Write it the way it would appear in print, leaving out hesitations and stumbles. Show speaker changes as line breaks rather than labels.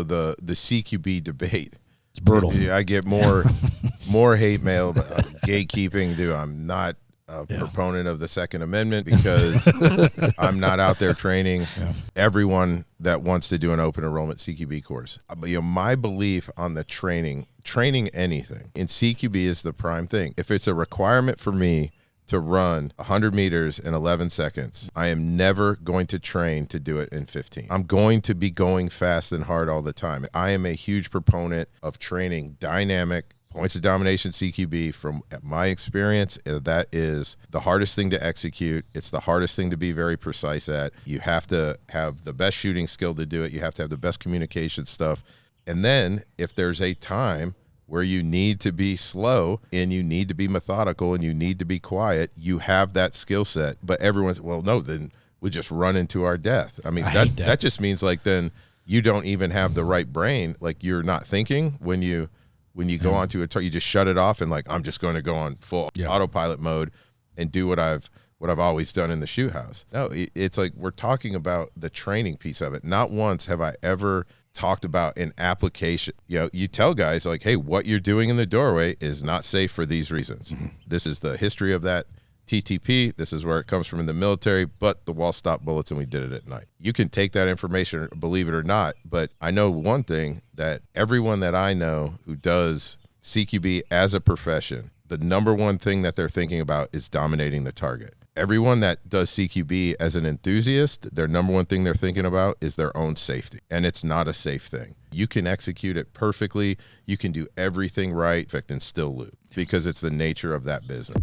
The CQB debate.
It's brutal.
I get more hate mail about gatekeeping. Dude, I'm not a proponent of the Second Amendment because I'm not out there training everyone that wants to do an open enrollment CQB course. My belief on the training anything in CQB is the prime thing. If it's a requirement for me to run 100 meters in 11 seconds, I am never going to train to do it in 15. I'm going to be going fast and hard all the time. I am a huge proponent of training dynamic points of domination CQB. From my experience, that is the hardest thing to execute. It's the hardest thing to be very precise at. You have to have the best shooting skill to do it. You have to have the best communication stuff. And then if there's a time where you need to be slow and you need to be methodical and you need to be quiet, you have that skill set. But everyone's, well, no, then we just run into our death. I mean, that just means like then you don't even have the right brain. Like you're not thinking when you go onto a you just shut it off and like, I'm just going to go on full autopilot mode and do what I've always done in the shoot house. No, it's like we're talking about the training piece of it. Not once have I ever talked about an application. You tell guys like, hey, what you're doing in the doorway is not safe for these reasons. Mm-hmm. This is the history of that TTP. This is where it comes from in the military, but the wall stopped bullets and we did it at night. You can take that information, believe it or not, but I know one thing, that everyone that I know who does CQB as a profession, the number one thing that they're thinking about is dominating the target. Everyone that does CQB as an enthusiast, their number one thing they're thinking about is their own safety. And it's not a safe thing. You can execute it perfectly. You can do everything right and still lose because it's the nature of that business.